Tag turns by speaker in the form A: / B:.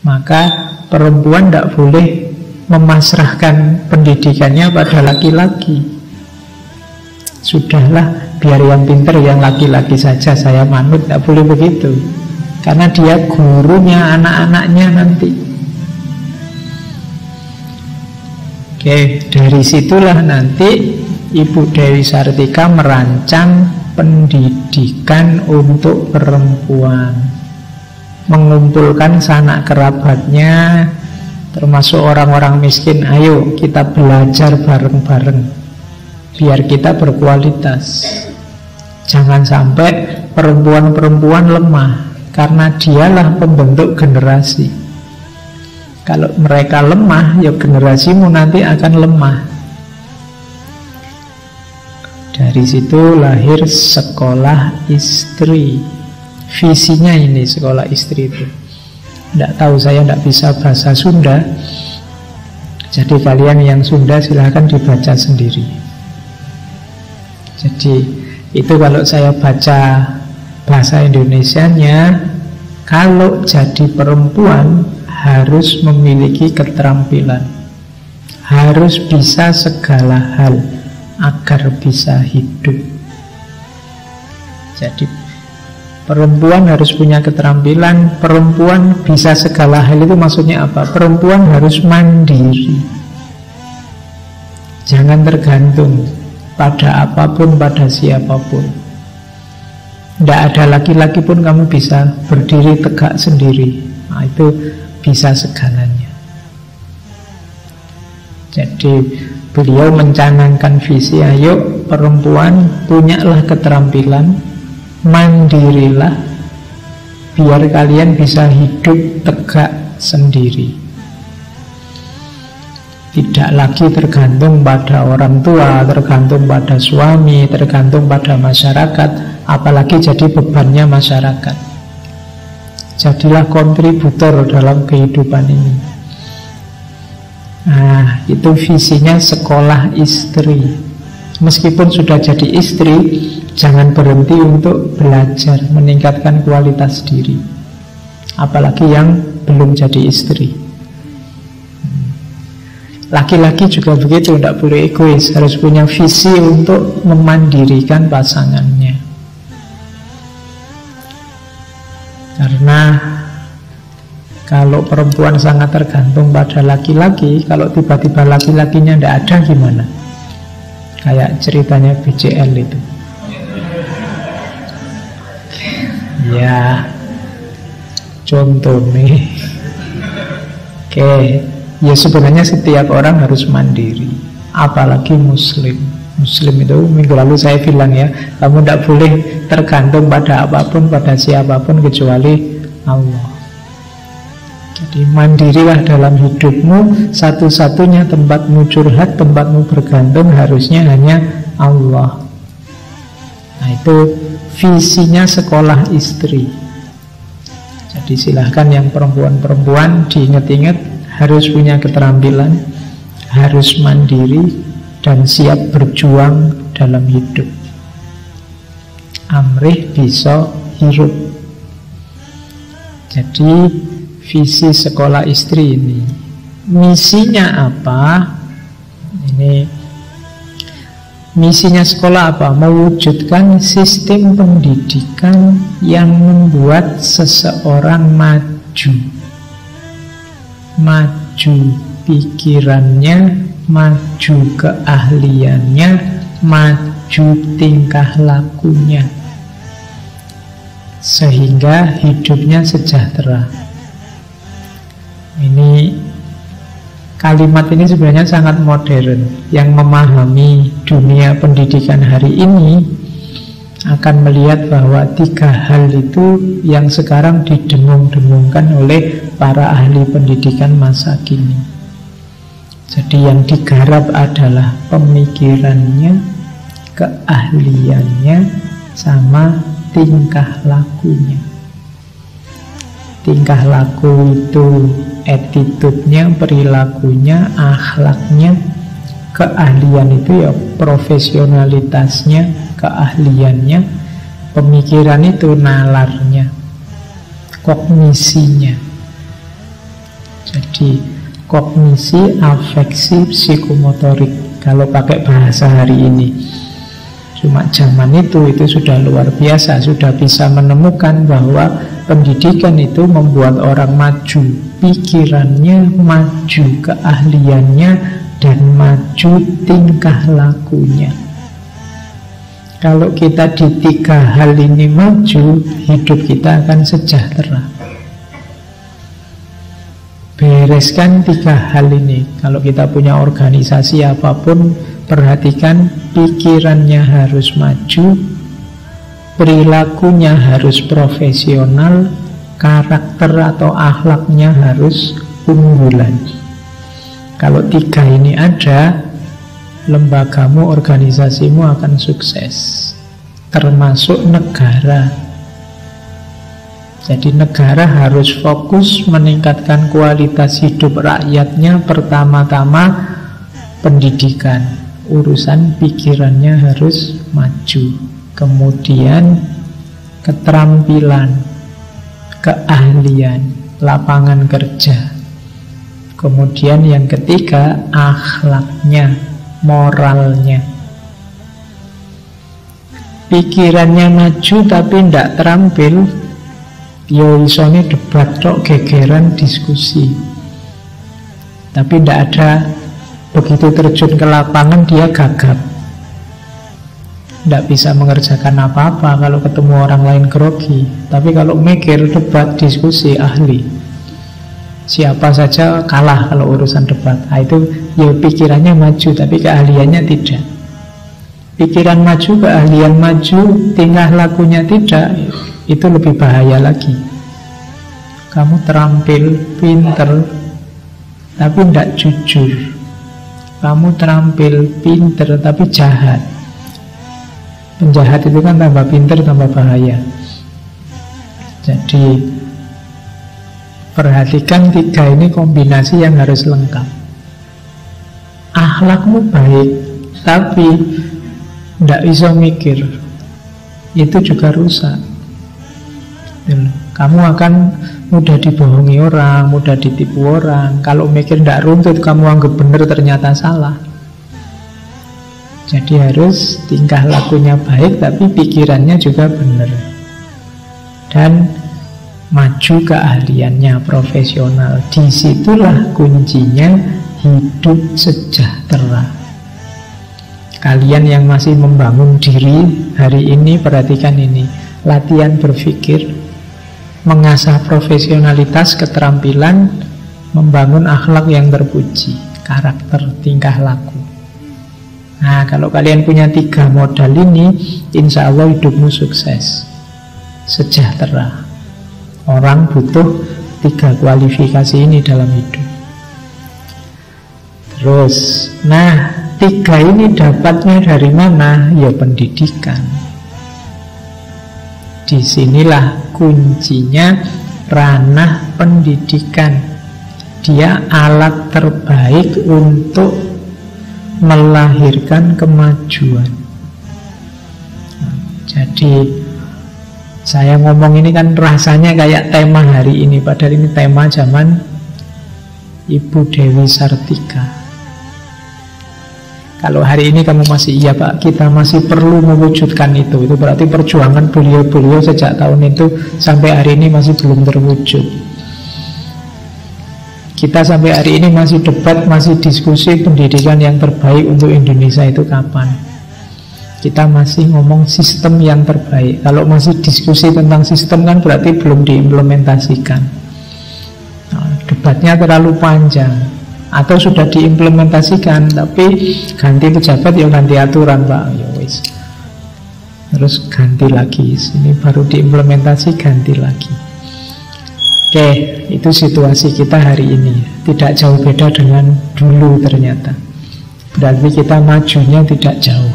A: Maka perempuan tidak boleh memasrahkan pendidikannya pada laki-laki. Sudahlah, biar yang pintar yang laki-laki saja, saya manut. Tidak boleh begitu, karena dia gurunya anak-anaknya nanti. Oke, dari situlah nanti Ibu Dewi Sartika merancang pendidikan untuk perempuan, mengumpulkan sanak kerabatnya, termasuk orang-orang miskin. Ayo kita belajar bareng-bareng, biar kita berkualitas. Jangan sampai perempuan-perempuan lemah, karena dialah pembentuk generasi. Kalau mereka lemah, ya generasimu nanti akan lemah. Dari situ lahir sekolah istri. Visinya ini sekolah istri itu. Tidak tahu, saya tidak bisa bahasa Sunda. Jadi kalian yang Sunda silahkan dibaca sendiri. Jadi itu kalau saya baca bahasa Indonesianya, kalau jadi perempuan harus memiliki keterampilan, harus bisa segala hal agar bisa hidup. Jadi perempuan harus punya keterampilan. Perempuan bisa segala hal itu maksudnya apa? Perempuan harus mandiri. Jangan tergantung pada apapun, pada siapapun. Tidak ada laki-laki pun kamu bisa berdiri tegak sendiri. Nah, itu bisa segalanya. Jadi beliau mencanangkan visi, ayo perempuan punyalah keterampilan, mandirilah, biar kalian bisa hidup tegak sendiri. Tidak lagi tergantung pada orang tua, tergantung pada suami, tergantung pada masyarakat, apalagi jadi bebannya masyarakat. Jadilah kontributor dalam kehidupan ini. Nah, itu visinya sekolah istri. Meskipun sudah jadi istri, jangan berhenti untuk belajar, meningkatkan kualitas diri. Apalagi yang belum jadi istri. Laki-laki juga begitu, tidak boleh egois, harus punya visi untuk memandirikan pasangannya. Karena kalau perempuan sangat tergantung pada laki-laki, kalau tiba-tiba laki-lakinya tidak ada gimana? Kayak ceritanya BCL itu. Ya, contoh nih. Oke, ya sebenarnya setiap orang harus mandiri, apalagi muslim. Muslim itu minggu lalu saya bilang ya, kamu tidak boleh tergantung pada apapun, pada siapapun kecuali Allah. Jadi mandirilah dalam hidupmu. Satu-satunya tempatmu curhat, tempatmu bergantung harusnya hanya Allah. Nah, itu visinya sekolah istri. Jadi silahkan yang perempuan-perempuan diingat-ingat, harus punya keterampilan, harus mandiri, dan siap berjuang dalam hidup. Amrih bisa hirup. Jadi visi sekolah istri ini, misinya apa? Ini misinya sekolah apa? Mewujudkan sistem pendidikan yang membuat seseorang maju. Maju pikirannya, maju keahliannya, maju tingkah lakunya, sehingga hidupnya sejahtera. Ini kalimat ini sebenarnya sangat modern. Yang memahami dunia pendidikan hari ini akan melihat bahwa 3 hal itu yang sekarang didengung-dengungkan oleh para ahli pendidikan masa kini. Jadi yang digarap adalah pemikirannya, keahliannya, sama tingkah lakunya. Tingkah laku itu attitude-nya, perilakunya, akhlaknya. Keahlian itu ya profesionalitasnya, keahliannya. Pemikiran itu nalarnya, kognisinya. Jadi kognisi, afeksi, psikomotorik kalau pakai bahasa hari ini. Cuma zaman itu sudah luar biasa, sudah bisa menemukan bahwa pendidikan itu membuat orang maju, pikirannya maju, keahliannya, dan maju tingkah lakunya. Kalau kita di 3 hal ini maju, hidup kita akan sejahtera. Bereskan 3 hal ini. Kalau kita punya organisasi apapun, perhatikan pikirannya harus maju, perilakunya harus profesional, karakter atau akhlaknya harus unggulan. Kalau 3 ini ada, lembagamu, organisasimu akan sukses. Termasuk negara. Jadi negara harus fokus meningkatkan kualitas hidup rakyatnya. Pertama-tama pendidikan, urusan pikirannya harus maju. Kemudian keterampilan, keahlian, lapangan kerja. Kemudian yang ketiga, akhlaknya, moralnya. Pikirannya maju tapi tidak terampil, yo isone debat tok, gegeran, diskusi. Tapi tidak ada, begitu terjun ke lapangan dia gagap. Tidak bisa mengerjakan apa-apa kalau ketemu orang lain grogi. Tapi kalau mikir, debat, diskusi, ahli. Siapa saja kalah kalau urusan debat. Nah, itu ya pikirannya maju tapi keahliannya tidak. Pikiran maju, keahlian maju, tingkah lakunya tidak, itu lebih bahaya lagi. Kamu terampil, pinter, tapi tidak jujur. Kamu terampil, pinter, tapi jahat. Penjahat itu kan tambah pinter, tambah bahaya. Jadi perhatikan 3 ini kombinasi yang harus lengkap. Akhlakmu baik, tapi tidak bisa mikir, itu juga rusak. Kamu akan mudah dibohongi orang, mudah ditipu orang. Kalau mikir tidak runtut, kamu anggap benar, ternyata salah. Jadi harus tingkah lakunya baik, tapi pikirannya juga benar. Dan maju keahliannya, profesional. Disitulah kuncinya hidup sejahtera. Kalian yang masih membangun diri hari ini, perhatikan ini. Latihan berpikir, mengasah profesionalitas, keterampilan, membangun akhlak yang terpuji, karakter, tingkah laku. Nah, kalau kalian punya 3 modal ini, insya Allah hidupmu sukses, sejahtera. Orang butuh 3 kualifikasi ini dalam hidup. Terus, nah 3 ini dapatnya dari mana? Ya pendidikan. Disinilah kuncinya, ranah pendidikan. Dia alat terbaik untuk melahirkan kemajuan. Jadi saya ngomong ini kan rasanya kayak tema hari ini, padahal ini tema zaman Ibu Dewi Sartika. Kalau hari ini kamu masih, iya Pak, kita masih perlu mewujudkan itu berarti perjuangan beliau-beliau sejak tahun itu sampai hari ini masih belum terwujud. Kita sampai hari ini masih debat, masih diskusi pendidikan yang terbaik untuk Indonesia itu kapan. Kita masih ngomong sistem yang terbaik. Kalau masih diskusi tentang sistem kan berarti belum diimplementasikan. Nah, debatnya terlalu panjang. Atau sudah diimplementasikan tapi ganti pejabat ya ganti aturan Pak, ya wis. Terus ganti lagi, ini baru diimplementasi, ganti lagi. Oke, itu situasi kita hari ini. Tidak jauh beda dengan dulu ternyata. Berarti kita majunya tidak jauh.